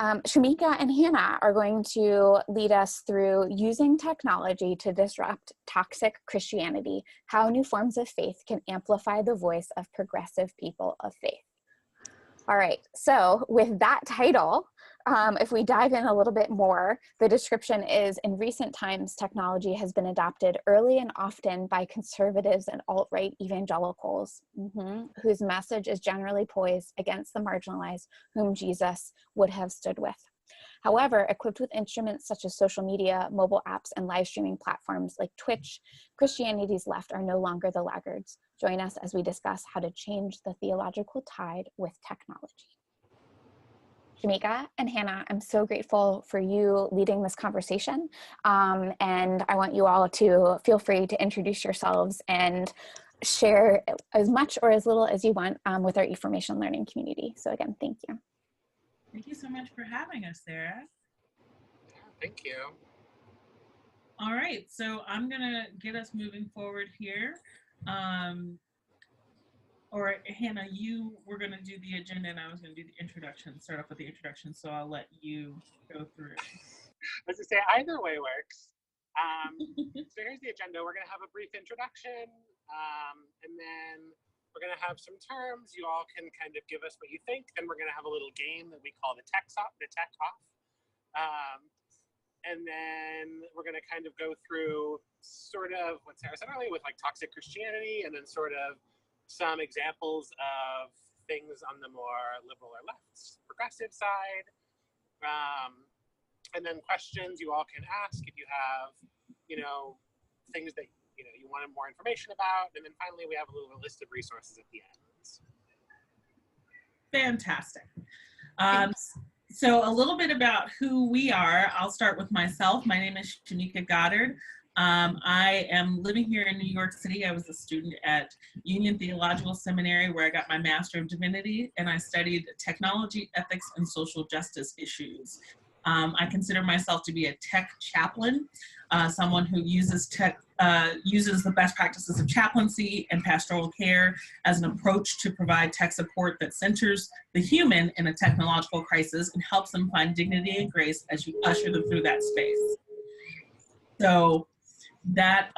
Shamika and Hannah are going to lead us through using technology to disrupt toxic Christianity, how new forms of faith can amplify the voice of progressive people of faith. All right, so with that title, if we dive in a little bit more, the description is, in recent times, technology has been adopted early and often by conservatives and alt-right evangelicals, whose message is generally poised against the marginalized whom Jesus would have stood with. However, equipped with instruments such as social media, mobile apps, and live streaming platforms like Twitch, Christianity's left are no longer the laggards. Join us as we discuss how to change the theological tide with technology. Shamika and Hannah, I'm so grateful for you leading this conversation. And I want you all to feel free to introduce yourselves and share as much or as little as you want with our eFormation learning community. So again, thank you. Thank you so much for having us, Sarah. Yeah, thank you. All right, so I'm gonna get us moving forward here. Or Hannah, you were gonna do the agenda and I was gonna do the introduction, start off with the introduction, so I'll let you go through. As I say, either way works. So here's the agenda. We're gonna have a brief introduction, and then we're gonna have some terms. You all can kind of give us what you think. Then we're gonna have a little game that we call the tech off. And then we're gonna kind of go through sort of what Sarah said earlier with like toxic Christianity, and then sort of some examples of things on the more liberal or left progressive side. And then questions you all can ask if you have, things that, you wanted more information about. And then finally, we have a little list of resources at the end. Fantastic. So a little bit about who we are. I'll start with myself. My name is Shamika Goddard. I am living here in New York City. I was a student at Union Theological Seminary where I got my Master of Divinity, and I studied technology, ethics, and social justice issues. I consider myself to be a tech chaplain, someone who uses the best practices of chaplaincy and pastoral care as an approach to provide tech support that centers the human in a technological crisis and helps them find dignity and grace as you usher them through that space. So that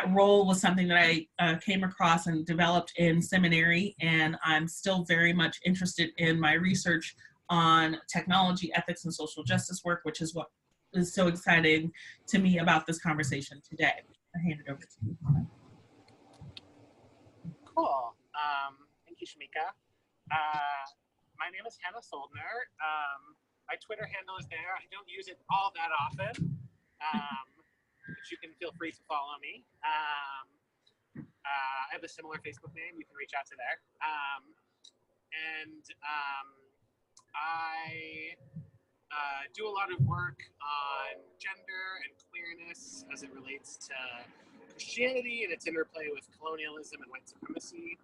role was something that I came across and developed in seminary, and I'm still very much interested in my research on technology, ethics, and social justice work, which is what is so exciting to me about this conversation today. I hand it over to you. Cool. Thank you, Shamika. My name is Hannah Soldner. My Twitter handle is there. I don't use it all that often, but you can feel free to follow me. I have a similar Facebook name. You can reach out to there. I do a lot of work on gender and queerness as it relates to Christianity and its interplay with colonialism and white supremacy.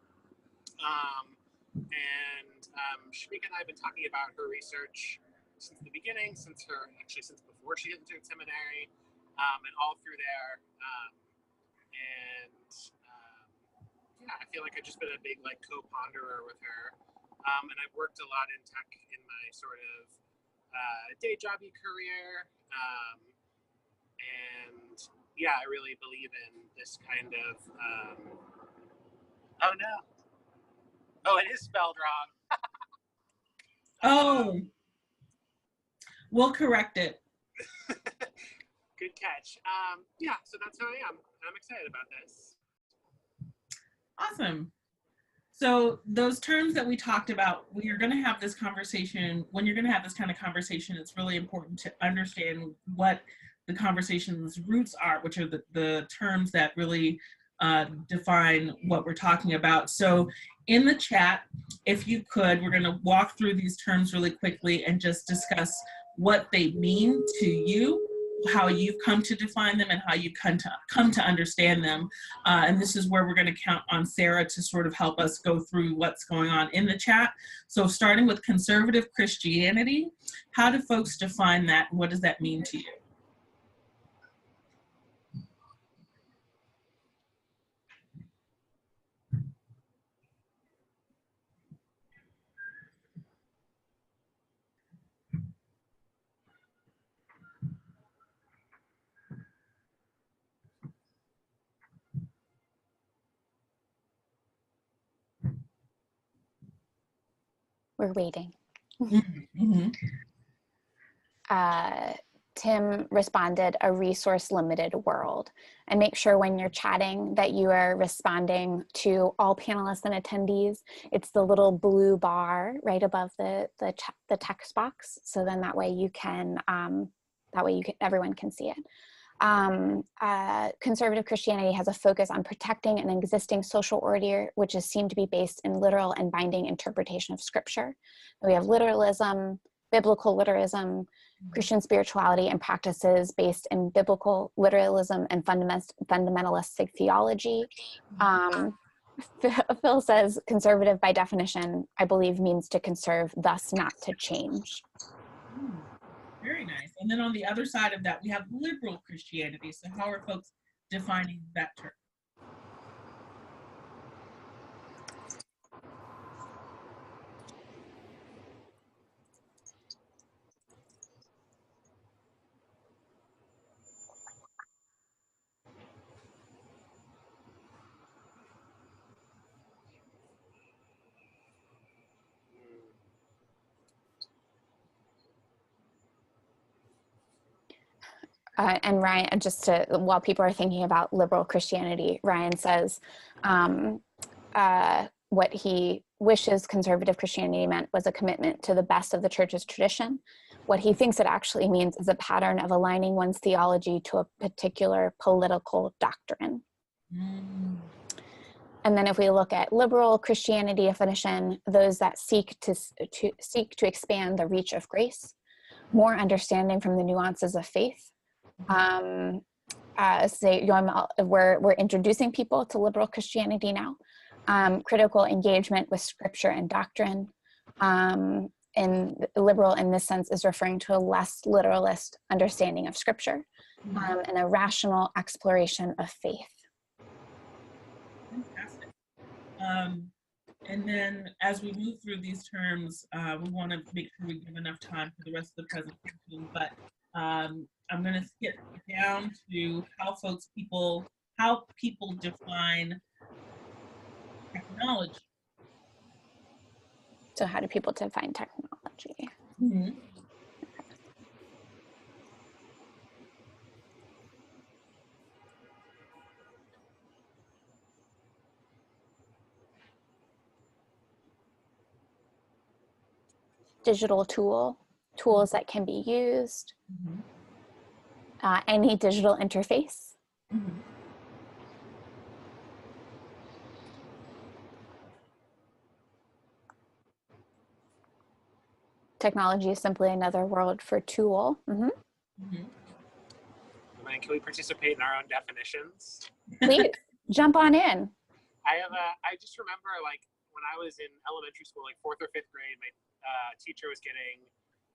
Shamika and I have been talking about her research since the beginning, since before she entered seminary, and all through there. I feel like I've just been a big co-ponderer with her. And I've worked a lot in tech in my sort of day jobby career. I really believe in this kind of, oh no. Oh, it is spelled wrong. We'll correct it. Good catch. So that's who I am. I'm excited about this. Awesome. So those terms that we talked about, when you're going to have this conversation, it's really important to understand what the conversation's roots are, which are the terms that really define what we're talking about. So in the chat, if you could, we're going to walk through these terms really quickly and just discuss what they mean to you, how you've come to define them, and how you come to understand them. And this is where we're going to count on Sarah to sort of help us go through what's going on in the chat. So starting with conservative Christianity, how do folks define that? What does that mean to you? We're waiting. Mm-hmm. Tim responded, a resource-limited world. And make sure when you're chatting that you are responding to all panelists and attendees. It's the little blue bar right above the text box. So then that way you can, everyone can see it. Conservative Christianity has a focus on protecting an existing social order, which is seen to be based in literal and binding interpretation of scripture. We have literalism, biblical literalism, Christian spirituality, and practices based in biblical literalism and fundamentalistic theology. Phil says conservative by definition, I believe, means to conserve, thus not to change. Very nice. And then on the other side of that, we have liberal Christianity. So how are folks defining that term? And Ryan, while people are thinking about liberal Christianity, Ryan says what he wishes conservative Christianity meant was a commitment to the best of the church's tradition. What he thinks it actually means is a pattern of aligning one's theology to a particular political doctrine. And then if we look at liberal Christianity definition, those that seek to expand the reach of grace, more understanding from the nuances of faith. We're introducing people to liberal Christianity now. Critical engagement with scripture and doctrine. And liberal in this sense is referring to a less literalist understanding of scripture, and a rational exploration of faith. Fantastic. And then as we move through these terms, we want to make sure we give enough time for the rest of the presentation, but I'm going to skip down to how people define technology. So how do people define technology? Mm-hmm. Digital tools that can be used, any digital interface. Technology is simply another word for tool. And then can we participate in our own definitions? Please, jump on in. I just remember, like, when I was in elementary school, like 4th or 5th grade, my teacher was getting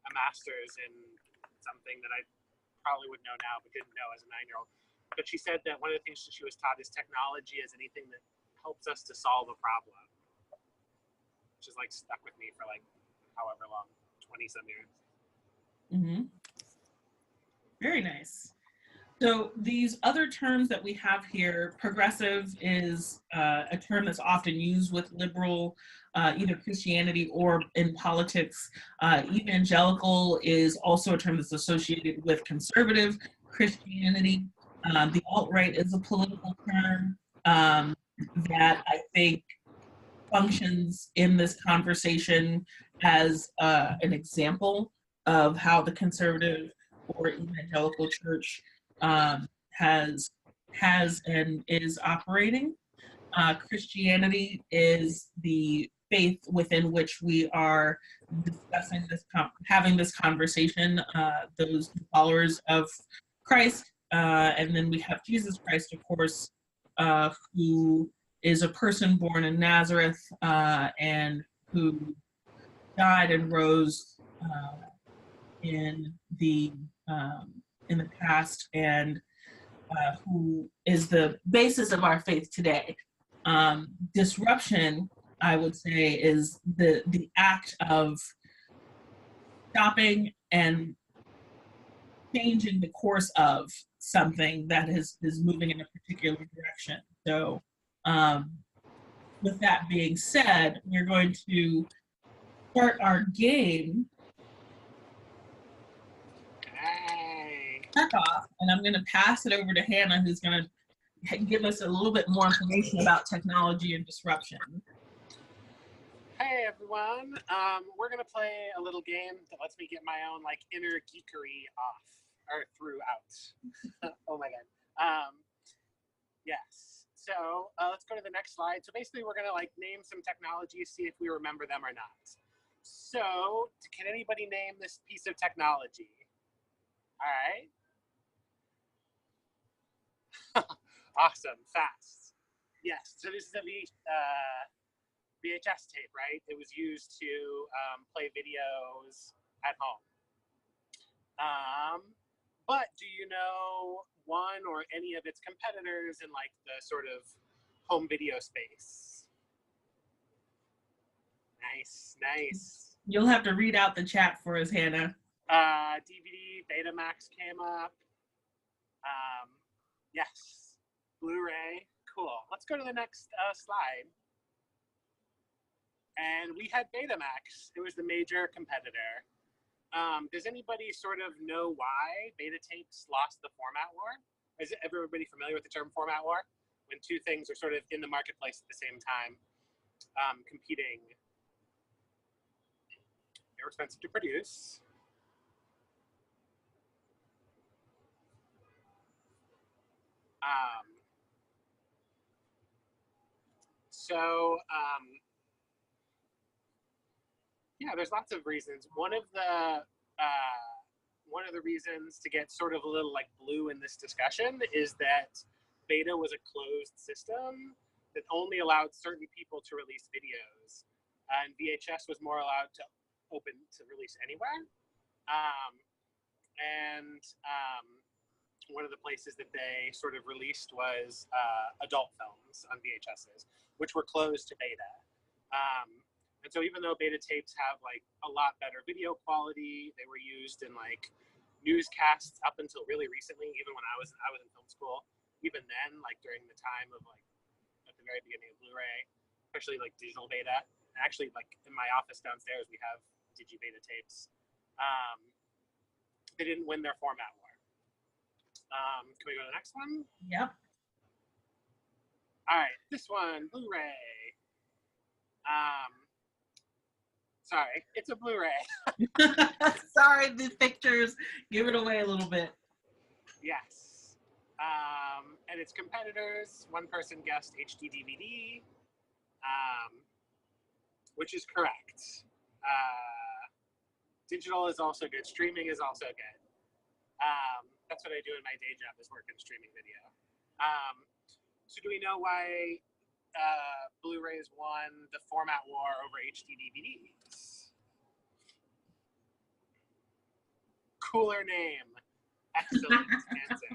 a master's in something that I probably would know now, but didn't know as a 9-year-old. But she said that one of the things that she was taught is technology is anything that helps us to solve a problem, which is like stuck with me for like however long, 20-some years. Very nice. So these other terms that we have here, progressive is a term that's often used with liberal, either Christianity or in politics. Evangelical is also a term that's associated with conservative Christianity. The alt-right is a political term that I think functions in this conversation as an example of how the conservative or evangelical church has and is operating. Christianity is the faith within which we are discussing this, having this conversation, those followers of Christ. And then we have Jesus Christ, of course, who is a person born in Nazareth and who died and rose in the past, and who is the basis of our faith today. Disruption, I would say, is the act of stopping and changing the course of something that is moving in a particular direction. So with that being said, we're going to start our game. Hey. Check off, and I'm going to pass it over to Hannah, who's going to give us a little bit more information about technology and disruption. Hey everyone, we're gonna play a little game that lets me get my own like inner geekery off or throughout. Oh my god. Yes. So let's go to the next slide. So basically, we're gonna like name some technologies, see if we remember them or not. So can anybody name this piece of technology? All right. Awesome. Fast. Yes. So this is a VHS tape, right? It was used to play videos at home. But do you know one or any of its competitors in like the sort of home video space? Nice, nice. You'll have to read out the chat for us, Hannah. DVD, Betamax came up. Yes, Blu-ray, cool. Let's go to the next slide. And we had Betamax. It was the major competitor. Does anybody sort of know why beta tapes lost the format war? Is everybody familiar with the term format war? When two things are sort of in the marketplace at the same time, competing. They're expensive to produce. Yeah, there's lots of reasons. One of the reasons to get sort of a little like blue in this discussion is that beta was a closed system that only allowed certain people to release videos, and VHS was more allowed to open to release anywhere. One of the places that they sort of released was adult films on VHSs, which were closed to beta. And so even though beta tapes have like a lot better video quality, they were used in like newscasts up until really recently, even when I was in film school. Even then, like during the time of like at the very beginning of Blu-ray, especially like digital beta. Actually, like in my office downstairs, we have digi-beta tapes. They didn't win their format war. Can we go to the next one? Yep. All right, this one, Blu-ray. Sorry, it's a Blu-ray. Sorry, the pictures give it away a little bit. Yes. And its competitors, one person guessed HD DVD, which is correct. Digital is also good. Streaming is also good. That's what I do in my day job, is work in streaming video. So do we know why Blu-rays won the format war over HD DVDs? Cooler name. Excellent answer.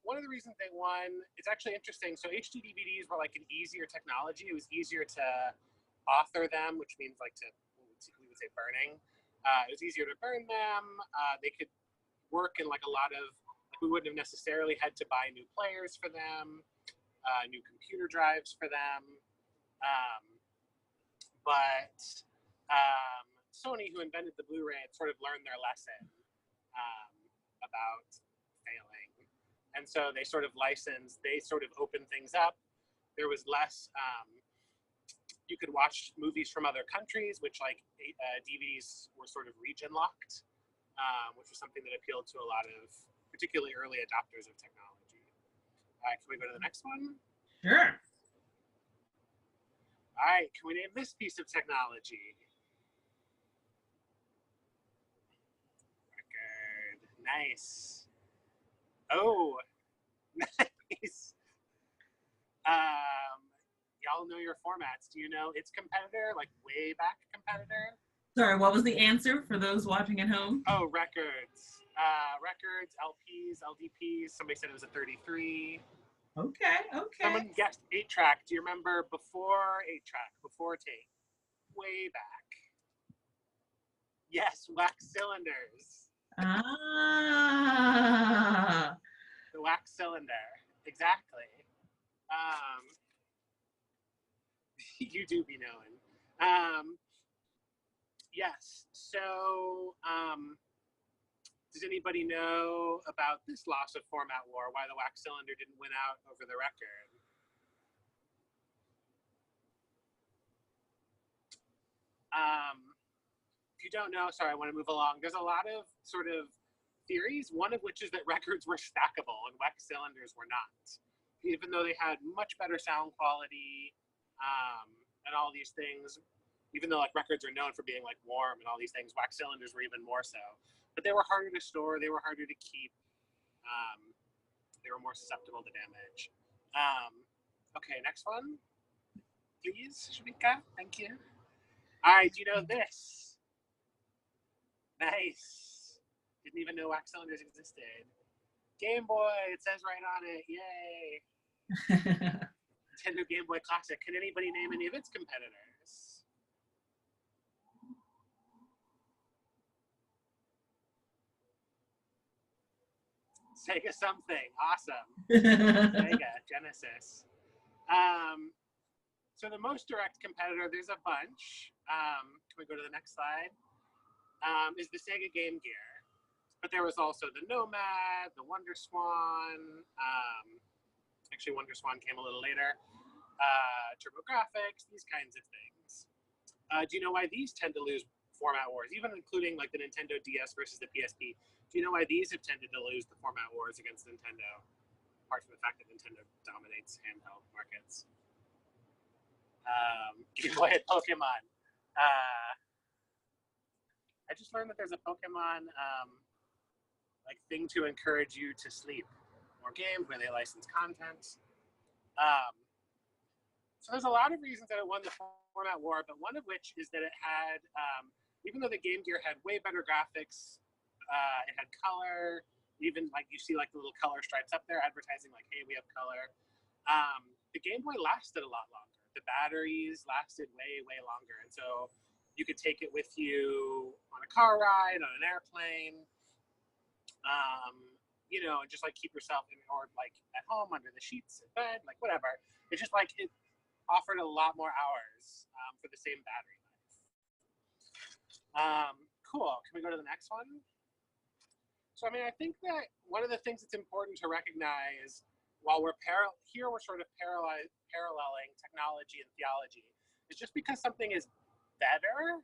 One of the reasons they won, it's actually interesting. So HD DVDs were like an easier technology. It was easier to author them, which means like we would say burning. It was easier to burn them. They could work in like a lot of, like we wouldn't have necessarily had to buy new players for them, new computer drives for them. But Sony, who invented the Blu-ray, had sort of learned their lesson about failing. And so they sort of licensed, they sort of opened things up. There was less, you could watch movies from other countries, which like DVDs were sort of region locked, which was something that appealed to a lot of particularly early adopters of technology. Can we go to the next one? Sure. All right, can we name this piece of technology? Record, nice. Oh, nice. Y'all know your formats. Do you know its competitor, like way back competitor? Sorry, what was the answer for those watching at home? Oh, records. Records, LPs, LDPs. Somebody said it was a 33. Okay. Someone guessed 8-track. Do you remember before 8-track, before tape? Way back. Yes, wax cylinders. Ah. The wax cylinder, exactly. You do be knowing. Yes, so does anybody know about this loss of format war, why the wax cylinder didn't win out over the record? If you don't know, sorry, I want to move along. There's a lot of sort of theories, one of which is that records were stackable and wax cylinders were not. Even though they had much better sound quality and all these things, even though like records are known for being like warm and all these things, wax cylinders were even more so. But they were harder to store, they were harder to keep, they were more susceptible to damage. Okay, next one, please, Shamika, thank you. All right, do you know this? Nice. Didn't even know wax cylinders existed. Game Boy, it says right on it, yay. Nintendo Game Boy Classic. Can anybody name any of its competitors? Sega something, awesome. Sega, Genesis. So the most direct competitor, there's a bunch. Can we go to the next slide? Is the Sega Game Gear. But there was also the Nomad, the Wonder Swan. Actually, Wonder Swan came a little later. TurboGrafx, these kinds of things. Do you know why these tend to lose format wars, even including like the Nintendo DS versus the PSP? Do you know why these have tended to lose the format wars against Nintendo, apart from the fact that Nintendo dominates handheld markets? Game Boy had Pokemon. I just learned that there's a Pokemon like thing to encourage you to sleep, or games where they license content. So there's a lot of reasons that it won the format war, but one of which is that it had, even though the Game Gear had way better graphics, it had color, even like you see like the little color stripes up there advertising like, hey, we have color. The Game Boy lasted a lot longer. The batteries lasted way, way longer. And so you could take it with you on a car ride, on an airplane, you know, and just like keep yourself in, or like at home under the sheets in bed, like whatever. It's just like it offered a lot more hours for the same battery life. Cool. Can we go to the next one? So, I mean, I think that one of the things that's important to recognize while we're here, we're sort of paralleling technology and theology. It's just because something is better,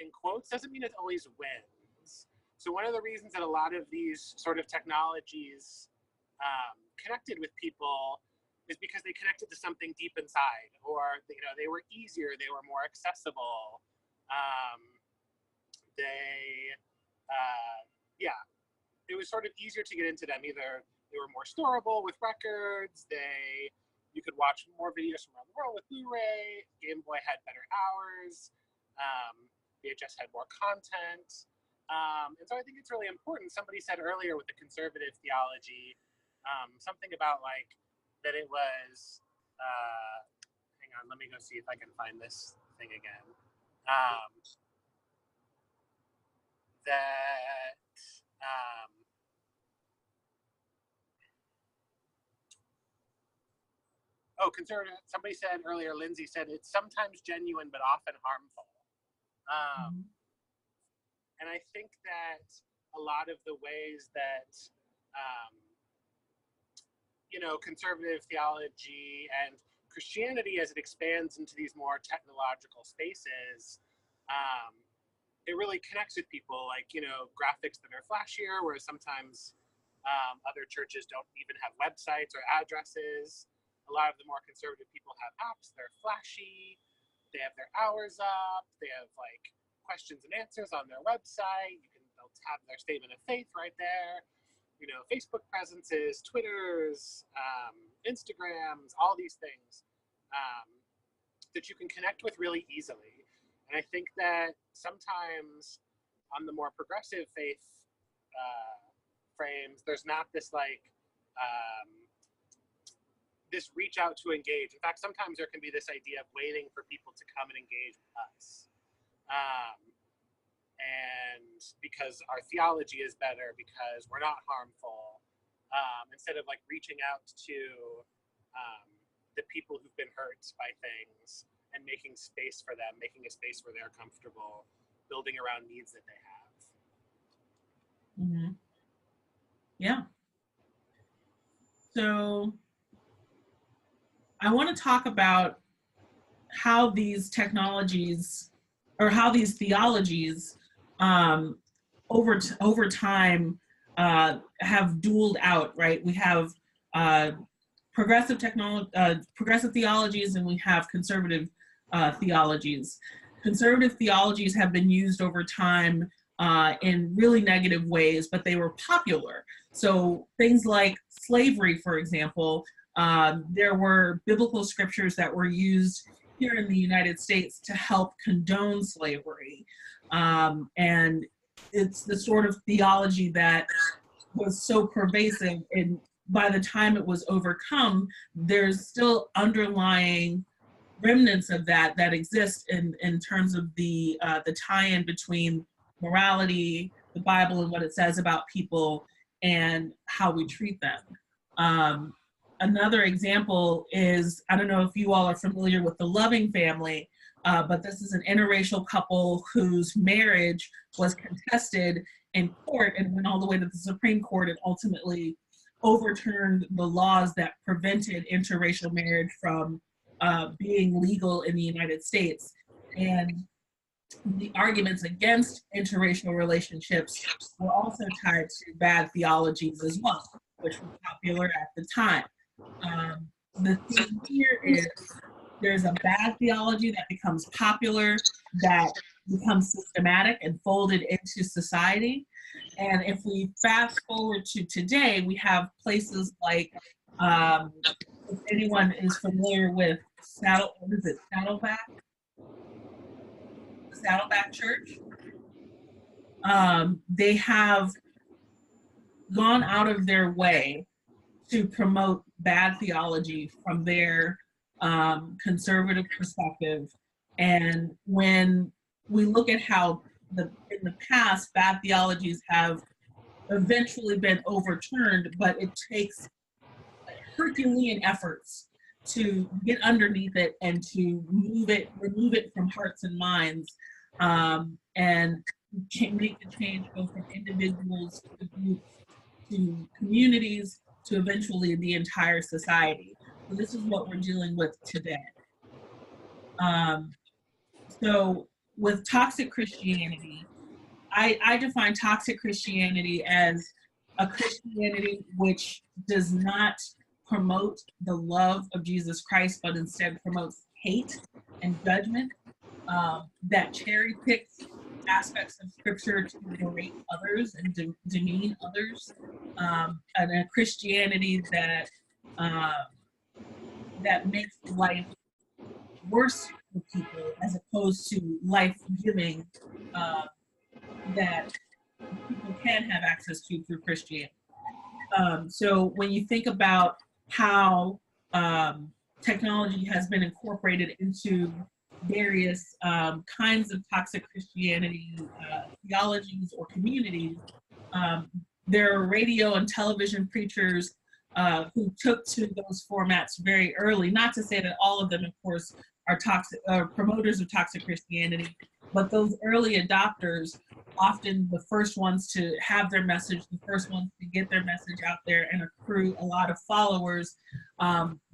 in quotes, doesn't mean it always wins. So one of the reasons that a lot of these sort of technologies connected with people is because they connected to something deep inside, or you know, they were easier, they were more accessible. Yeah, it was sort of easier to get into them. Either they were more storable with records, you could watch more videos from around the world with Blu-ray, Game Boy had better hours, VHS had more content. And so I think it's really important. Somebody said earlier with the conservative theology, something about like that it was, hang on, let me go see if I can find this thing again. Conservative, somebody said earlier, Lindsay said, it's sometimes genuine, but often harmful. And I think that a lot of the ways that, you know, conservative theology and Christianity, as it expands into these more technological spaces, it really connects with people, like, you know, graphics that are flashier, whereas sometimes other churches don't even have websites or addresses. A lot of the more conservative people have apps, they're flashy, they have their hours up, they have like questions and answers on their website, they'll have their statement of faith right there. You know, Facebook presences, Twitters, Instagrams, all these things that you can connect with really easily. And I think that sometimes on the more progressive faith frames, there's not this like, this reach out to engage. In fact, sometimes there can be this idea of waiting for people to come and engage with us. And because our theology is better, because we're not harmful, instead of like reaching out to the people who've been hurt by things and making space for them, making a space where they're comfortable, building around needs that they have. Mm-hmm. Yeah. So I want to talk about how these technologies or how these theologies over time have dueled out, right? We have progressive theologies, and we have conservative theologies. Conservative theologies have been used over time in really negative ways, but they were popular. So things like slavery, for example, there were biblical scriptures that were used here in the United States to help condone slavery. And it's the sort of theology that was so pervasive, and by the time it was overcome, there's still underlying remnants of that exist in terms of the tie-in between morality, the Bible, and what it says about people and how we treat them. Another example is, I don't know if you all are familiar with the Loving family, but this is an interracial couple whose marriage was contested in court and went all the way to the Supreme Court and ultimately overturned the laws that prevented interracial marriage from being legal in the United States. And the arguments against interracial relationships were also tied to bad theologies as well, which were popular at the time. The theme here is there's a bad theology that becomes popular, that becomes systematic and folded into society. And if we fast forward to today, we have places like, if anyone is familiar with Saddleback Church, they have gone out of their way to promote bad theology from their conservative perspective. And when we look at how in the past bad theologies have eventually been overturned, but it takes Herculean efforts to get underneath it and to remove it from hearts and minds, and make the change go from individuals to groups to communities to eventually the entire society. So this is what we're dealing with today. So with toxic Christianity, I define toxic Christianity as a Christianity which does not promote the love of Jesus Christ, but instead promotes hate and judgment, that cherry picks aspects of scripture to berate others and demean others, and a Christianity that makes life worse for people as opposed to life-giving, that people can have access to through Christianity. So when you think about how technology has been incorporated into various kinds of toxic Christianity theologies or communities, there are radio and television preachers who took to those formats very early. Not to say that all of them, of course, are toxic promoters of toxic Christianity, but those early adopters, often the first ones to have their message, the first ones to get their message out there and accrue a lot of followers,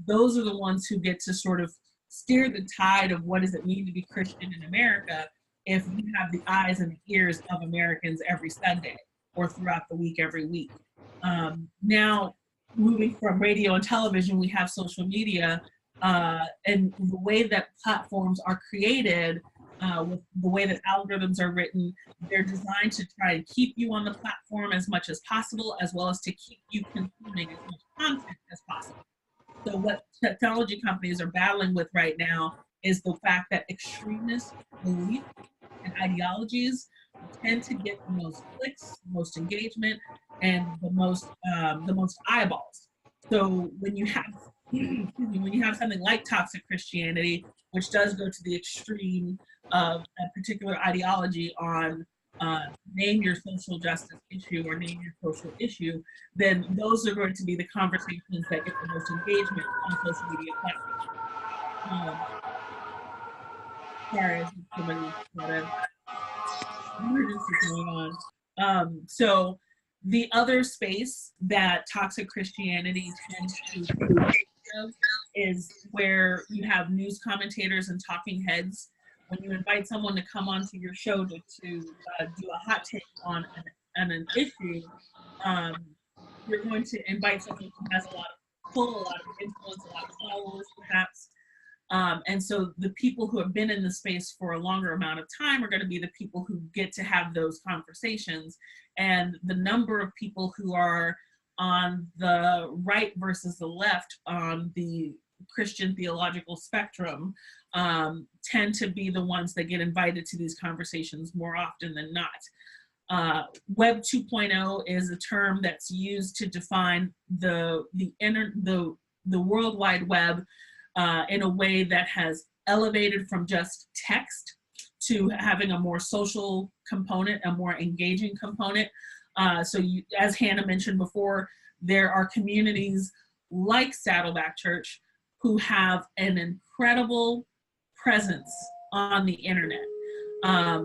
those are the ones who get to sort of steer the tide of what does it mean to be Christian in America if you have the eyes and the ears of Americans every Sunday or throughout the week every week. Now, moving from radio and television, we have social media, and the way that platforms are created, with the way that algorithms are written, they're designed to try and keep you on the platform as much as possible, as well as to keep you consuming as much content as possible. So what technology companies are battling with right now is the fact that extremist beliefs and ideologies tend to get the most clicks, the most engagement, and the most eyeballs. So when you have something like toxic Christianity, which does go to the extreme of a particular ideology on name your social justice issue or name your social issue, then those are going to be the conversations that get the most engagement on social media platforms. Sorry, somebody got an emergency going on. So the other space that toxic Christianity tends to is where you have news commentators and talking heads. When you invite someone to come onto your show to do a hot take on an issue, you're going to invite someone who has a lot of pull, a lot of influence, a lot of followers, perhaps. And so the people who have been in the space for a longer amount of time are going to be the people who get to have those conversations. And the number of people who are on the right versus the left on the Christian theological spectrum tend to be the ones that get invited to these conversations more often than not. Web 2.0 is a term that's used to define the World Wide Web in a way that has elevated from just text to having a more social component, a more engaging component. So as Hannah mentioned before, there are communities like Saddleback Church who have an incredible presence on the internet.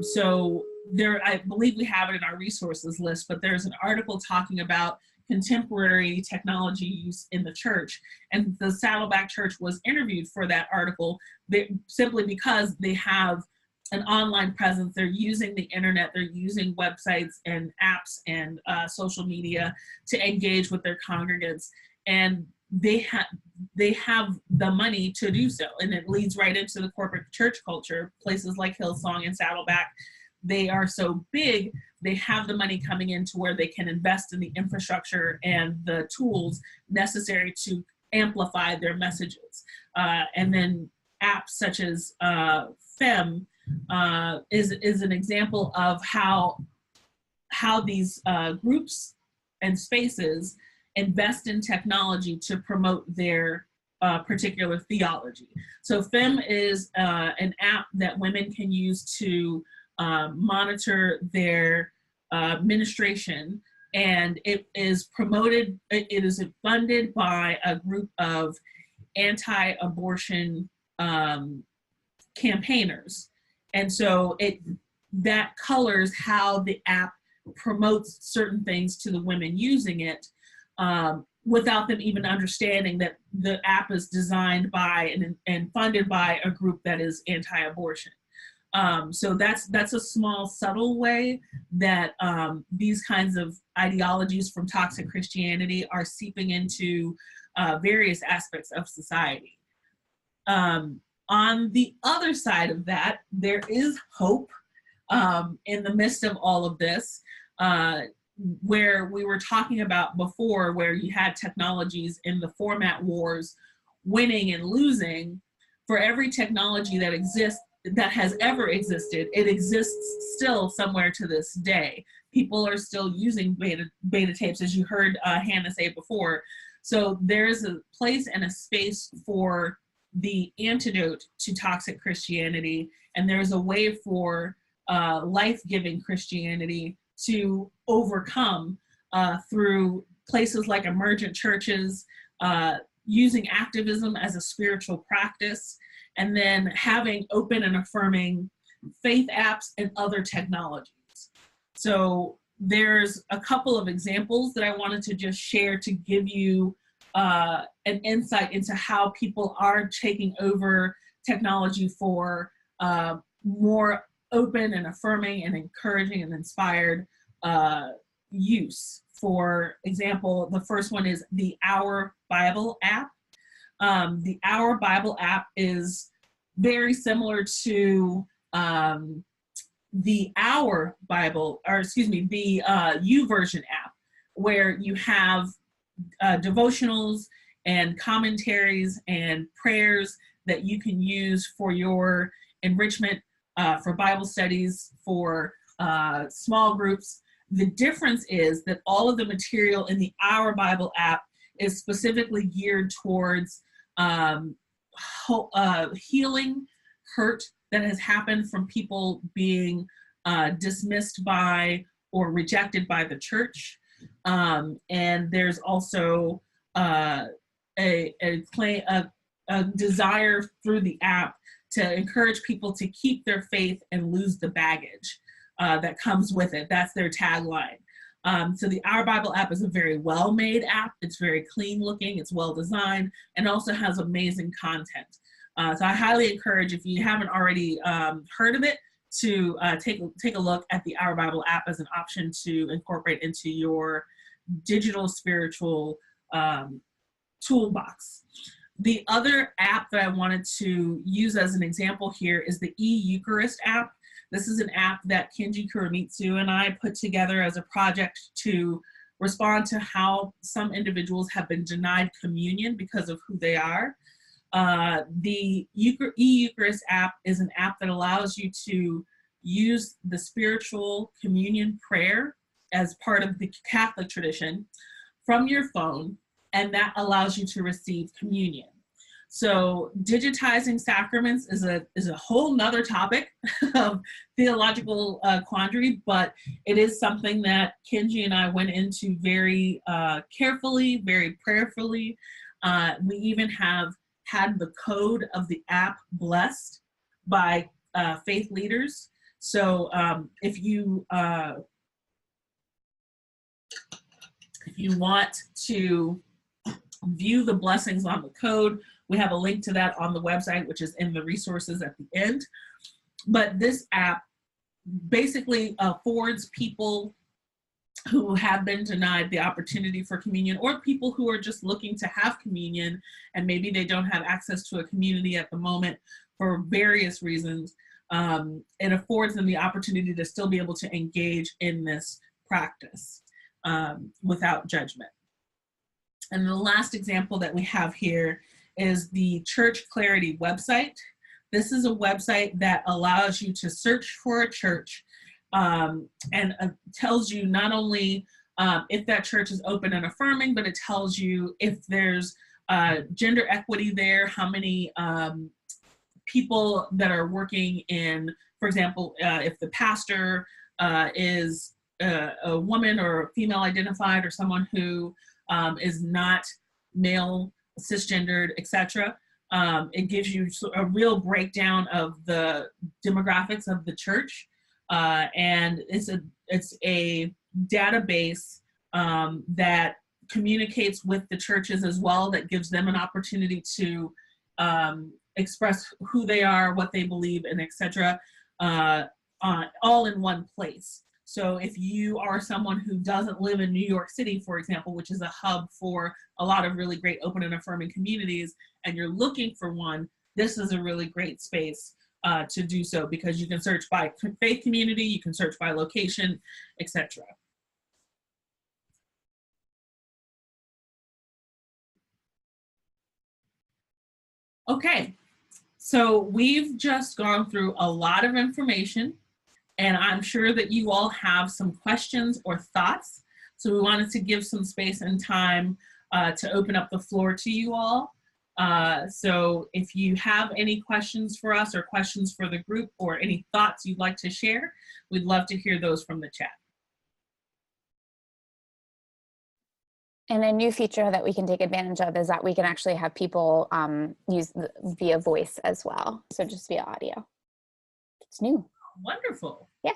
So there, I believe we have it in our resources list, but there's an article talking about contemporary technology use in the church. And the Saddleback Church was interviewed for that article simply because they have an online presence. They're using the internet, they're using websites and apps and social media to engage with their congregants. And they have the money to do so. And it leads right into the corporate church culture. Places like Hillsong and Saddleback, they are so big, they have the money coming in to where they can invest in the infrastructure and the tools necessary to amplify their messages. And then apps such as FEM is an example of how these groups and spaces invest in technology to promote their particular theology. So FEM is an app that women can use to monitor their ministration, and it is promoted, it is funded by a group of anti-abortion campaigners. And so that colors how the app promotes certain things to the women using it without them even understanding that the app is designed by and funded by a group that is anti-abortion. So that's a small, subtle way that these kinds of ideologies from toxic Christianity are seeping into various aspects of society. On the other side of that, there is hope in the midst of all of this, where we were talking about before, where you had technologies in the format wars winning and losing. For every technology that exists, that has ever existed, it exists still somewhere to this day. People are still using beta tapes, as you heard Hannah say before. So there's a place and a space for the antidote to toxic Christianity, and there's a way for life-giving Christianity to overcome through places like emergent churches, using activism as a spiritual practice, and then having open and affirming faith apps and other technologies. So there's a couple of examples that I wanted to just share to give you an insight into how people are taking over technology for more open and affirming and encouraging and inspired use. For example, the first one is the Our Bible app. The Our Bible app is very similar to the Our Bible, or excuse me, the YouVersion app, where you have devotionals and commentaries and prayers that you can use for your enrichment, for Bible studies, for small groups. The difference is that all of the material in the Our Bible app is specifically geared towards healing hurt that has happened from people being dismissed by or rejected by the church. And there's also a desire through the app to encourage people to keep their faith and lose the baggage that comes with it. That's their tagline. So the Our Bible app is a very well-made app. It's very clean looking, it's well designed, and also has amazing content. So I highly encourage, if you haven't already heard of it, to take a look at the Our Bible app as an option to incorporate into your digital spiritual toolbox. The other app that I wanted to use as an example here is the e-Eucharist app. This is an app that Kenji Kuramitsu and I put together as a project to respond to how some individuals have been denied communion because of who they are. The e-Eucharist app is an app that allows you to use the spiritual communion prayer as part of the Catholic tradition from your phone, and that allows you to receive communion. So digitizing sacraments is a whole nother topic of theological quandary, but it is something that Kenji and I went into very carefully, very prayerfully. We even have had the code of the app blessed by faith leaders. So if you want to view the blessings on the code, we have a link to that on the website, which is in the resources at the end. But this app basically affords people who have been denied the opportunity for communion, or people who are just looking to have communion and maybe they don't have access to a community at the moment for various reasons. It affords them the opportunity to still be able to engage in this practice without judgment. And the last example that we have here is the Church Clarity website. This is a website that allows you to search for a church and tells you not only if that church is open and affirming, but it tells you if there's gender equity there, how many people that are working in, for example, if the pastor is a woman or female identified, or someone who is not male, cisgendered, etc. It gives you a real breakdown of the demographics of the church, and it's a database that communicates with the churches as well, that gives them an opportunity to express who they are, what they believe, and etc. All in one place. So if you are someone who doesn't live in New York City, for example, which is a hub for a lot of really great open and affirming communities, and you're looking for one, this is a really great space to do so, because you can search by faith community, you can search by location, etc. Okay, so we've just gone through a lot of information, and I'm sure that you all have some questions or thoughts. So we wanted to give some space and time to open up the floor to you all. So if you have any questions for us or questions for the group, or any thoughts you'd like to share, we'd love to hear those from the chat. And a new feature that we can take advantage of is that we can actually have people use via voice as well. So just via audio. It's new. Wonderful. Yeah.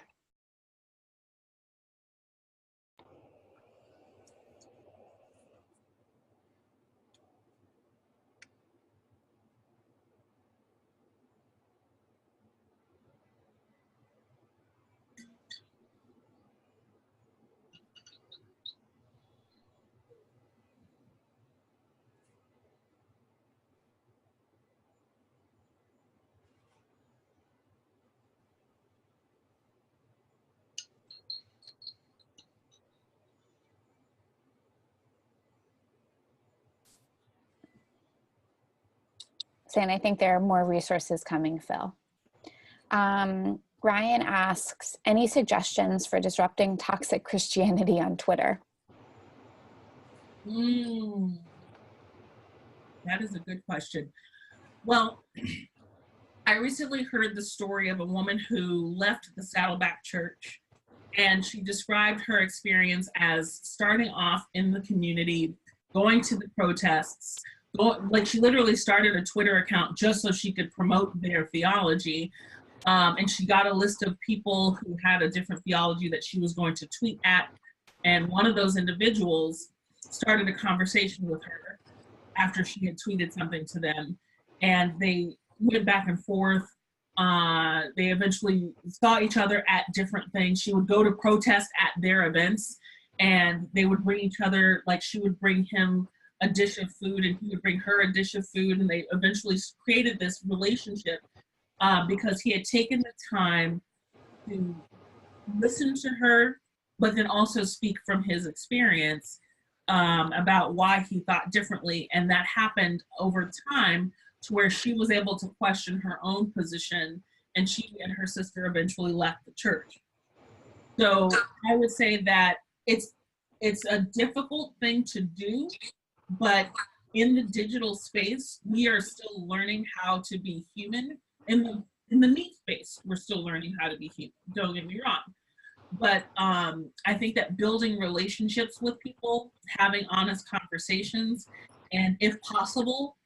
And I think there are more resources coming, Phil. Ryan asks, any suggestions for disrupting toxic Christianity on Twitter? That is a good question. Well, I recently heard the story of a woman who left the Saddleback Church, and she described her experience as starting off in the community, going to the protests, like she literally started a Twitter account just so she could promote their theology. And she got a list of people who had a different theology that she was going to tweet at. And one of those individuals started a conversation with her after she had tweeted something to them. And they went back and forth. They eventually saw each other at different things. She would go to protest at their events, and they would bring each other, like she would bring him a dish of food and he would bring her a dish of food. And they eventually created this relationship because he had taken the time to listen to her, but then also speak from his experience about why he thought differently. And that happened over time to where she was able to question her own position, and she and her sister eventually left the church. So I would say that it's a difficult thing to do, but in the digital space, we are still learning how to be human. In the meat space, we're still learning how to be human. Don't get me wrong. But I think that building relationships with people, having honest conversations, and if possible,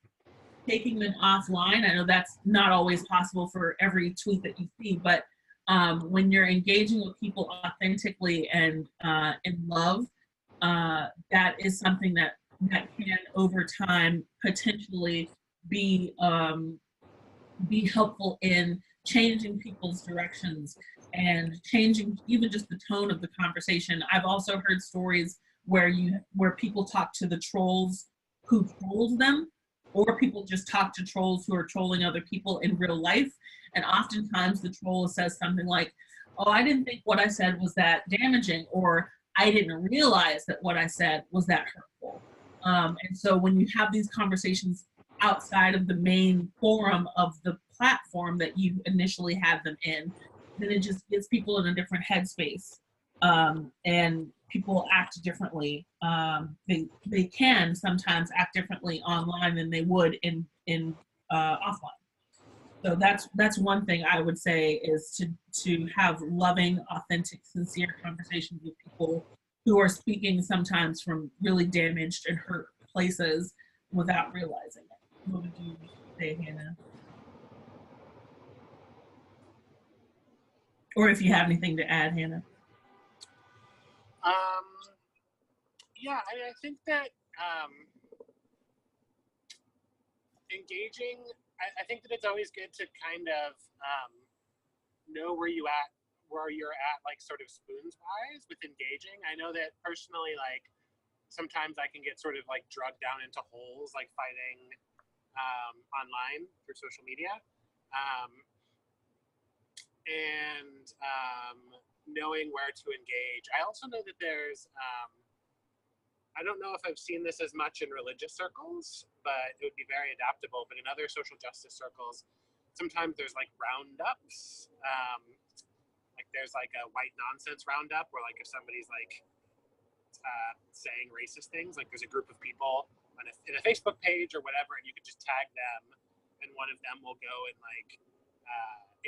taking them offline. I know that's not always possible for every tweet that you see, but when you're engaging with people authentically and in love, that is something that can over time potentially be helpful in changing people's directions and changing even just the tone of the conversation. I've also heard stories where people talk to the trolls who trolled them, or people just talk to trolls who are trolling other people in real life. And oftentimes the troll says something like, "Oh, I didn't think what I said was that damaging," or "I didn't realize that what I said was that hurtful." And so when you have these conversations outside of the main forum of the platform that you initially had them in, then it just gets people in a different headspace, and people act differently. They can sometimes act differently online than they would in offline. So that's one thing I would say, is to have loving, authentic, sincere conversations with people who are speaking sometimes from really damaged and hurt places without realizing it. What would you say, Hannah? Or if you have anything to add, Hannah. Yeah, I mean, I think that engaging, I think that it's always good to kind of know where you're at, like sort of spoons wise with engaging. I know that personally, like sometimes I can get sort of like drugged down into holes, like fighting online through social media. And knowing where to engage. I also know that there's, I don't know if I've seen this as much in religious circles, but it would be very adaptable. But in other social justice circles, sometimes there's like roundups. Like there's like a white nonsense roundup where like if somebody's like saying racist things, like there's a group of people in a Facebook page or whatever, and you can just tag them, and one of them will go and like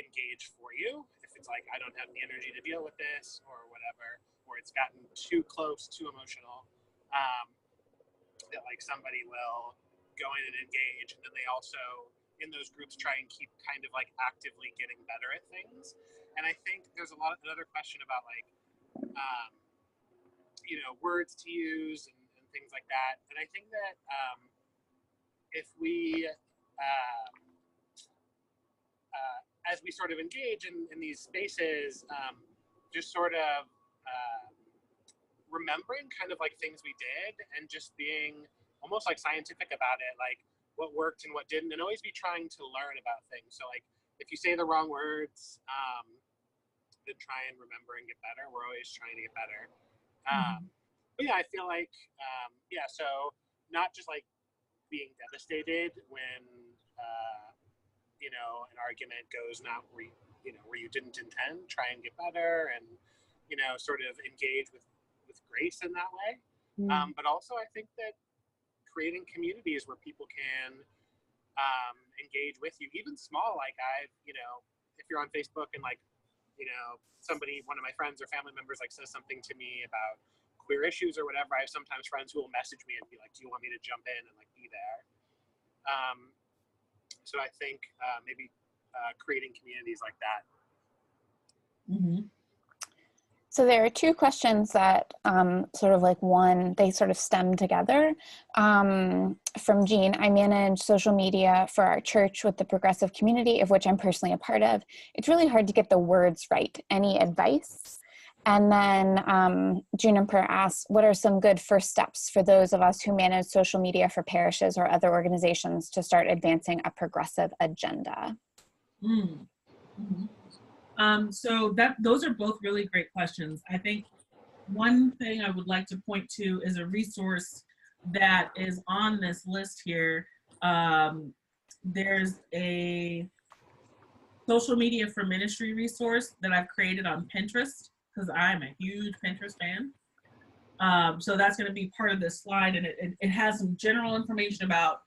engage for you if it's like, I don't have the energy to deal with this or whatever, or it's gotten too close, too emotional, that like somebody will go in and engage. And then they also in those groups try and keep kind of like actively getting better at things. And I think there's another question about like you know, words to use and things like that. And I think that if we as we sort of engage in these spaces, just sort of remembering kind of like things we did and just being almost like scientific about it, like what worked and what didn't, and always be trying to learn about things. So like if you say the wrong words, then try and remember and get better. We're always trying to get better. But yeah, I feel like, yeah, so not just like being devastated when, you know, an argument goes not where you didn't intend, try and get better and, you know, sort of engage with grace in that way. But also I think that creating communities where people can engage with you, even small. Like if you're on Facebook and like, one of my friends or family members like says something to me about queer issues or whatever, I have sometimes friends who will message me and be like, do you want me to jump in and like be there? So I think maybe creating communities like that. Mm-hmm. So there are two questions that they sort of stem together. From Jean, I manage social media for our church with the progressive community, of which I'm personally a part of. It's really hard to get the words right. Any advice? And then Juniper asks, what are some good first steps for those of us who manage social media for parishes or other organizations to start advancing a progressive agenda? Mm-hmm. So those are both really great questions. I think one thing I would like to point to is a resource that is on this list here. There's a social media for ministry resource that I've created on Pinterest because I'm a huge Pinterest fan. So that's going to be part of this slide, and it has some general information about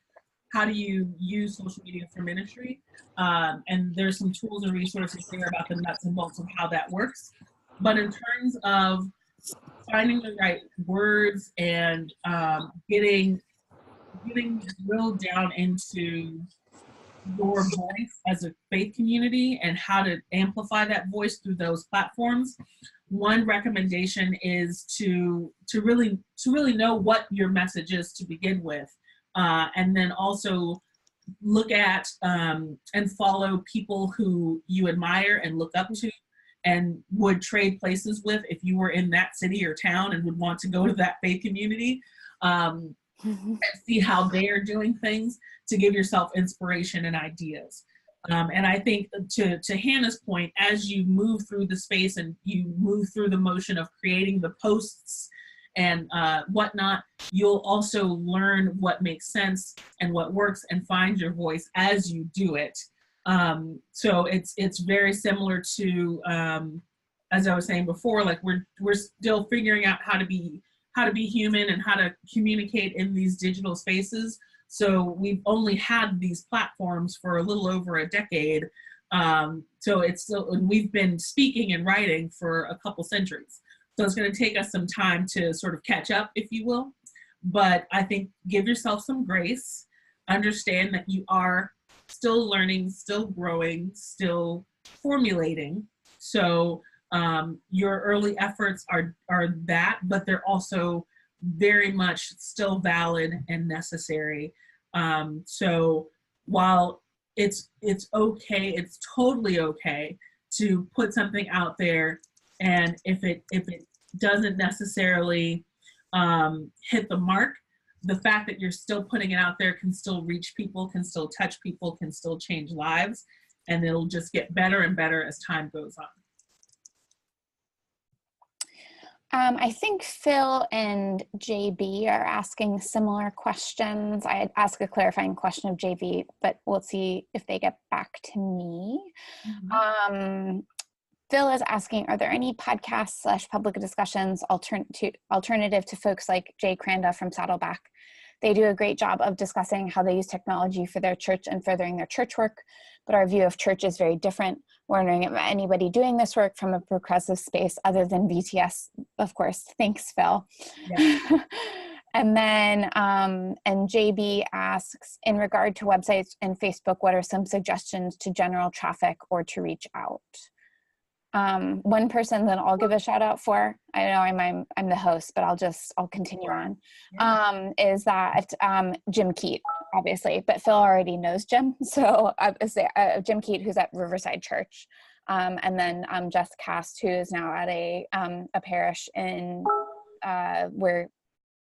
how do you use social media for ministry? And there's some tools and resources there about the nuts and bolts of how that works. But in terms of finding the right words and getting drilled down into your voice as a faith community and how to amplify that voice through those platforms, one recommendation is to really know what your message is to begin with. And then also look at and follow people who you admire and look up to and would trade places with if you were in that city or town and would want to go to that faith community and see how they're doing things to give yourself inspiration and ideas. And I think to Hannah's point, as you move through the space and you move through the motion of creating the posts and whatnot, you'll also learn what makes sense and what works and find your voice as you do it. So it's very similar to, as I was saying before, like we're still figuring out how to be human and how to communicate in these digital spaces. So we've only had these platforms for a little over a decade. So it's still, and we've been speaking and writing for a couple centuries. So it's going to take us some time to sort of catch up, if you will. But I think give yourself some grace, understand that you are still learning, still growing, still formulating. So your early efforts are that, but they're also very much still valid and necessary. So while it's okay, it's totally okay to put something out there, and if it doesn't necessarily hit the mark, the fact that you're still putting it out there can still reach people, can still touch people, can still change lives, and it'll just get better and better as time goes on. I think Phil and JB are asking similar questions. I'd ask a clarifying question of JB, but we'll see if they get back to me. Mm-hmm. Phil is asking, are there any podcasts / public discussions alternative to folks like Jay Cranda from Saddleback? They do a great job of discussing how they use technology for their church and furthering their church work, but our view of church is very different. We're wondering if anybody doing this work from a progressive space other than VTS, of course. Thanks, Phil. Yeah. And then, and JB asks, in regard to websites and Facebook, what are some suggestions to general traffic or to reach out? One person that I'll give a shout out for, I know I'm the host, but I'll continue on, is that Jim Keat, obviously, but Phil already knows Jim. So Jim Keat, who's at Riverside Church, and then Jess Cast, who is now at a parish in where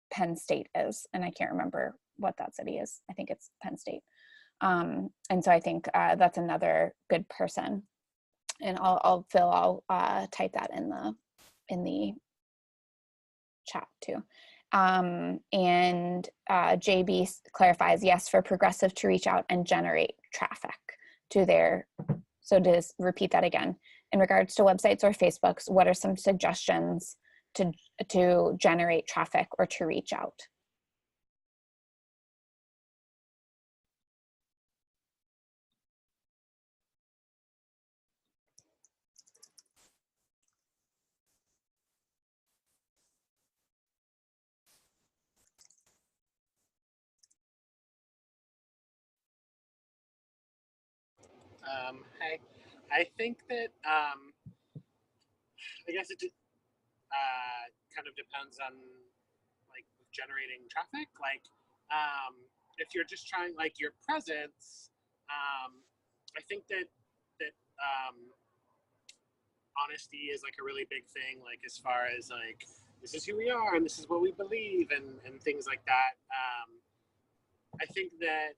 Penn State is, and I can't remember what that city is. I think it's Penn State. And so I think that's another good person. And I'll type that in the chat too. And JB clarifies, yes, for progressive to reach out and generate traffic to their, so to repeat that again, in regards to websites or Facebooks, what are some suggestions to generate traffic or to reach out? Hi. I think that I guess it kind of depends on like generating traffic. Like if you're just trying like your presence, I think that honesty is like a really big thing. Like as far as like this is who we are and this is what we believe and things like that. I think that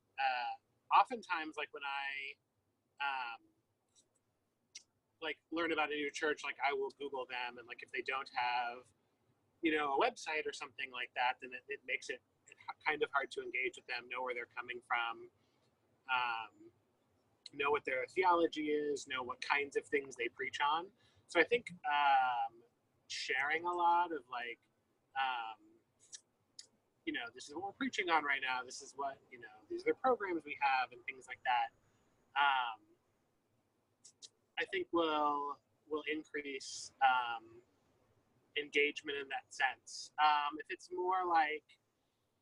oftentimes like when I like learn about a new church, like I will Google them, and like if they don't have, you know, a website or something like that, then it makes it kind of hard to engage with them, know where they're coming from, know what their theology is, know what kinds of things they preach on. So I think sharing a lot of like, you know, this is what we're preaching on right now. This is what, you know, these are the programs we have and things like that. I think will increase engagement in that sense. If it's more like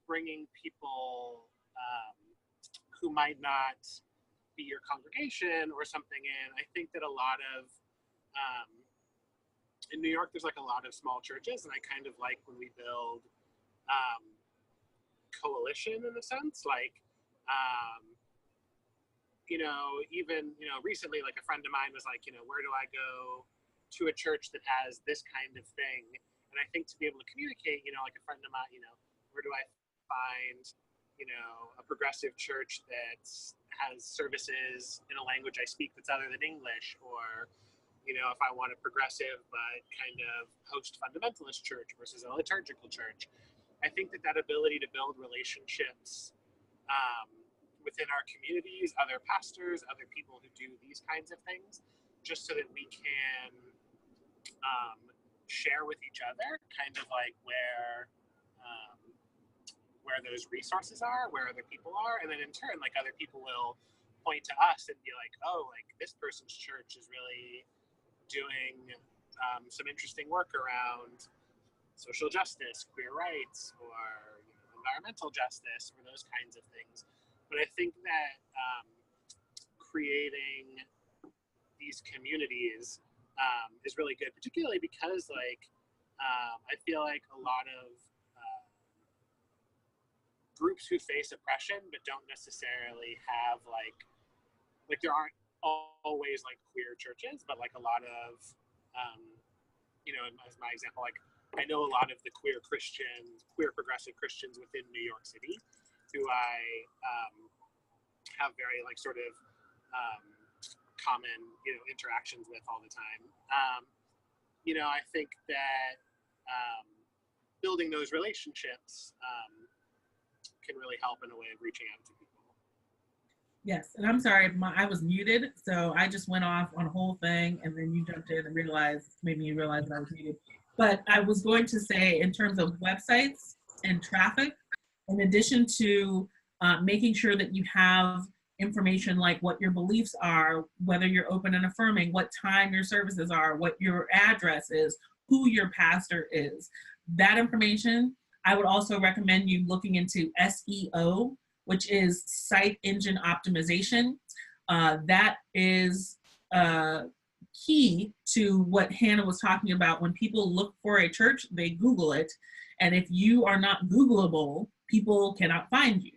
bringing people who might not be your congregation or something in, I think that a lot of in New York, there's like a lot of small churches, and I kind of like when we build coalition in a sense, like you know, even, you know, recently, like a friend of mine was like, you know, where do I go to a church that has this kind of thing? And I think to be able to communicate, you know, like a friend of mine, you know, where do I find, you know, a progressive church that has services in a language I speak that's other than English? Or, you know, if I want a progressive but kind of post-fundamentalist church versus a liturgical church. I think that ability to build relationships within our communities, other pastors, other people who do these kinds of things, just so that we can share with each other kind of like where those resources are, where other people are, and then in turn, like other people will point to us and be like, oh, like this person's church is really doing some interesting work around social justice, queer rights, or you know, environmental justice, or those kinds of things. But I think that creating these communities is really good, particularly because like I feel like a lot of groups who face oppression but don't necessarily have like there aren't always like queer churches, but like a lot of you know, as my example, like I know a lot of the queer progressive Christians within New York City who I have very like sort of common, you know, interactions with all the time. You know, I think that building those relationships can really help in a way of reaching out to people. Yes, and I'm sorry, I was muted, so I just went off on a whole thing, and then you jumped in and made me realize that I was muted. But I was going to say, in terms of websites and traffic, in addition to making sure that you have information like what your beliefs are, whether you're open and affirming, what time your services are, what your address is, who your pastor is, that information, I would also recommend you looking into SEO, which is site engine optimization. That is key to what Hannah was talking about. When people look for a church, they Google it. And if you are not Googleable, people cannot find you.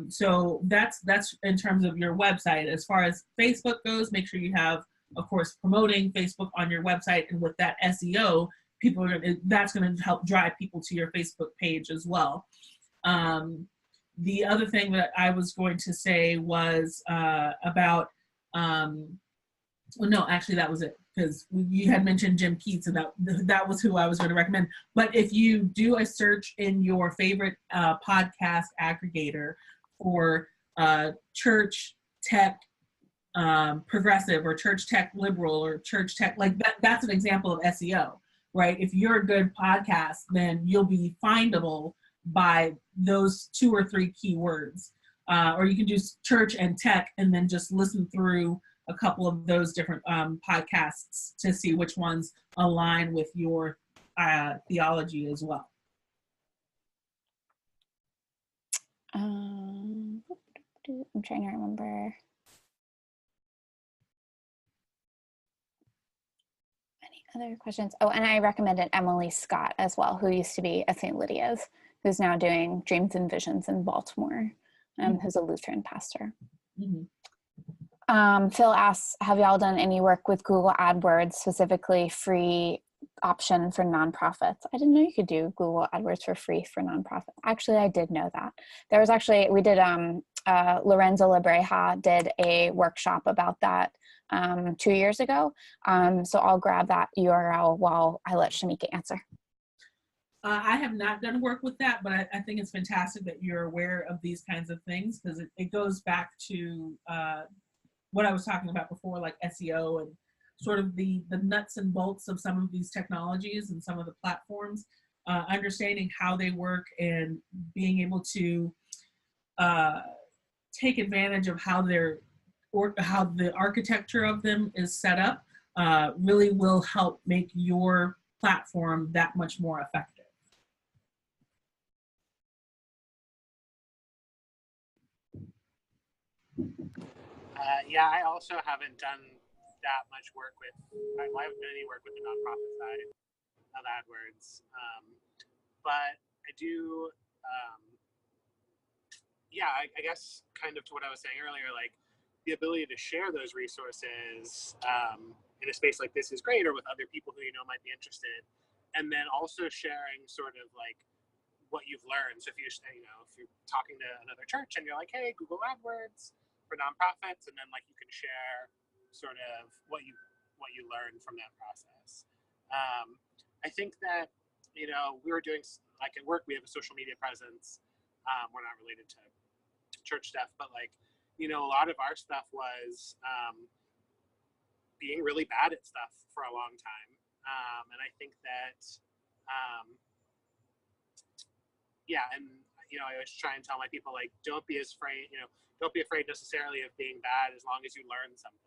So that's in terms of your website. As far as Facebook goes, make sure you have, of course, promoting Facebook on your website. And with that SEO, that's going to help drive people to your Facebook page as well. The other thing that I was going to say was about, well, no, actually that was it, because you had mentioned Jim Keats, and that was who I was going to recommend. But if you do a search in your favorite podcast aggregator for church tech progressive, or church tech liberal, or church tech, like that's an example of SEO, right? If you're a good podcast, then you'll be findable by those 2 or 3 keywords. Or you can do church and tech and then just listen through a couple of those different podcasts to see which ones align with your theology as well. I'm trying to remember. Other questions? Oh, and I recommended Emily Scott as well, who used to be at St. Lydia's, who's now doing Dreams and Visions in Baltimore, who's a Lutheran pastor. Phil asks, have y'all done any work with Google AdWords, specifically free option for nonprofits? I didn't know you could do Google AdWords for free for nonprofits. Actually, I did know that. There was actually, we did, Lorenzo Labreja did a workshop about that 2 years ago. So I'll grab that URL while I let Shamika answer. I have not done work with that, but I think it's fantastic that you're aware of these kinds of things, because it goes back to what I was talking about before, like SEO and sort of the nuts and bolts of some of these technologies and some of the platforms, understanding how they work and being able to take advantage of how how the architecture of them is set up really will help make your platform that much more effective. Yeah, I also haven't done that much work with, I haven't done any work with the nonprofit side of AdWords. But I do, yeah, I guess kind of to what I was saying earlier, like the ability to share those resources in a space like this is great, or with other people who you know might be interested. And then also sharing sort of like what you've learned. So if you're talking to another church and you're like, hey, Google AdWords for nonprofits, and then like you can share sort of what you learned from that process. I think that, we were doing, like at work, we have a social media presence. We're not related to church stuff, but like, a lot of our stuff was being really bad at stuff for a long time. And I think that, yeah, and I always try and tell my people, like, don't be afraid necessarily of being bad as long as you learn something.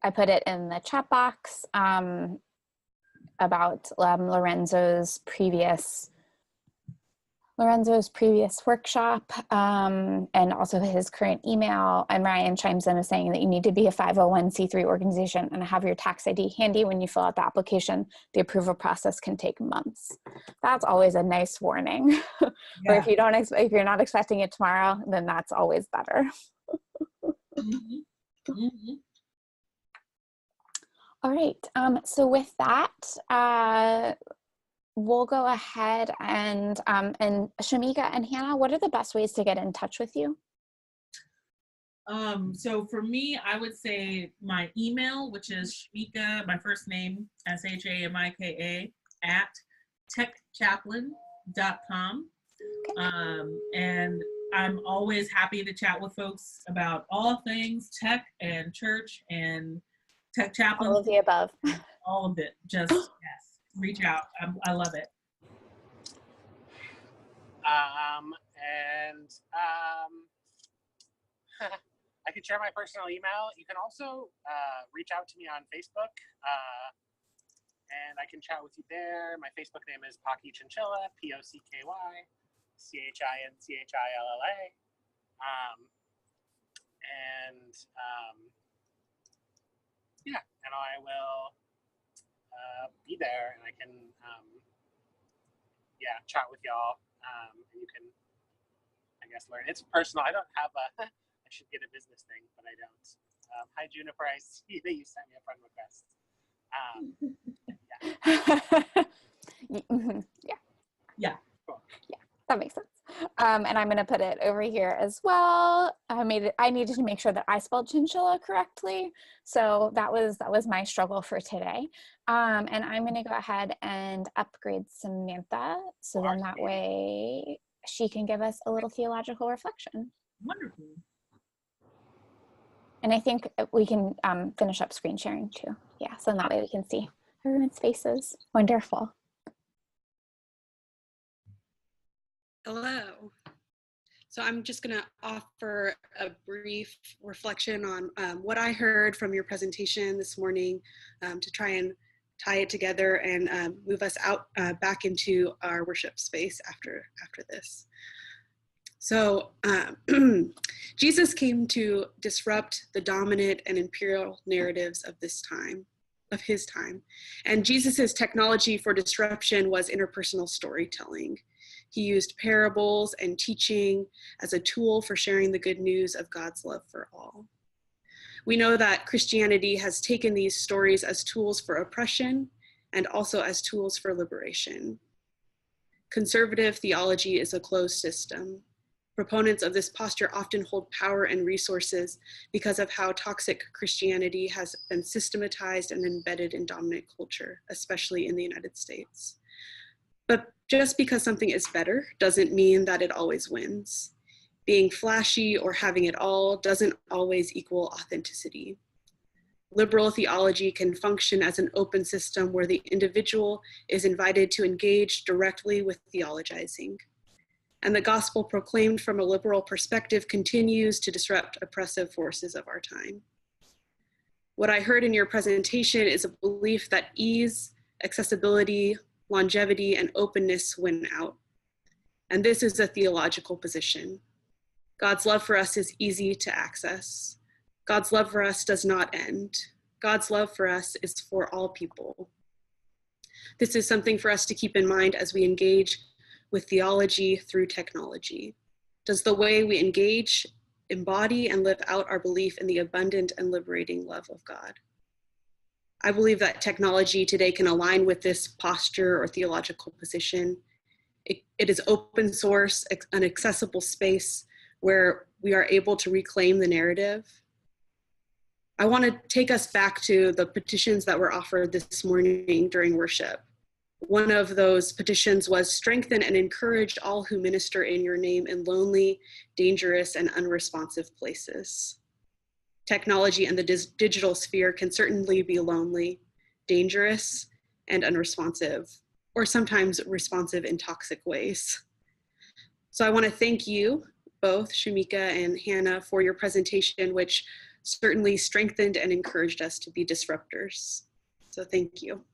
I put it in the chat box about Lorenzo's previous workshop, and also his current email. And Ryan chimes in as saying that you need to be a 501c3 organization and have your tax ID handy when you fill out the application. The approval process can take months. That's always a nice warning. Yeah. Or if you're not expecting it tomorrow, then that's always better. All right, so with that, we'll go ahead and Shamika and Hannah, what are the best ways to get in touch with you? So for me, I would say my email, which is Shamika, my first name, SHAMIKA, @techchaplain.com. And I'm always happy to chat with folks about all things tech and church and Tech Chaplain. All of the above. All of it. Just, yes, reach out. I love it. I can share my personal email. You can also reach out to me on Facebook, and I can chat with you there. My Facebook name is Pocky Chinchilla, POCKY CHINCHILLA. Yeah, and I will be there, and I can chat with y'all, and you can, I guess, learn. It's personal. I don't have I should get a business thing, but I don't. Hi, Juniper, I see that you sent me a friend request. Yeah. Cool. Yeah, that makes sense. And I'm going to put it over here as well. I needed to make sure that I spelled chinchilla correctly. So that was my struggle for today. And I'm going to go ahead and upgrade Samantha. So then that way she can give us a little theological reflection. Wonderful. And I think we can finish up screen sharing too. Yeah, so that way we can see everyone's faces. Wonderful. Hello. So I'm just going to offer a brief reflection on what I heard from your presentation this morning to try and tie it together and move us out back into our worship space after this. So Jesus came to disrupt the dominant and imperial narratives of his time. And Jesus's technology for disruption was interpersonal storytelling. He used parables and teaching as a tool for sharing the good news of God's love for all. We know that Christianity has taken these stories as tools for oppression and also as tools for liberation. Conservative theology is a closed system. Proponents of this posture often hold power and resources because of how toxic Christianity has been systematized and embedded in dominant culture, especially in the United States. But just because something is better doesn't mean that it always wins. Being flashy or having it all doesn't always equal authenticity. Liberal theology can function as an open system where the individual is invited to engage directly with theologizing. And the gospel proclaimed from a liberal perspective continues to disrupt oppressive forces of our time. What I heard in your presentation is a belief that ease, accessibility, longevity, and openness win out. And this is a theological position. God's love for us is easy to access. God's love for us does not end. God's love for us is for all people. This is something for us to keep in mind as we engage with theology through technology. Does the way we engage embody and live out our belief in the abundant and liberating love of God? I believe that technology today can align with this posture or theological position. It is open source, an accessible space where we are able to reclaim the narrative. I want to take us back to the petitions that were offered this morning during worship. One of those petitions was strengthen and encourage all who minister in your name in lonely, dangerous, and unresponsive places. Technology and the digital sphere can certainly be lonely, dangerous, and unresponsive, or sometimes responsive in toxic ways. So I want to thank you both, Shamika and Hannah, for your presentation, which certainly strengthened and encouraged us to be disruptors. So thank you.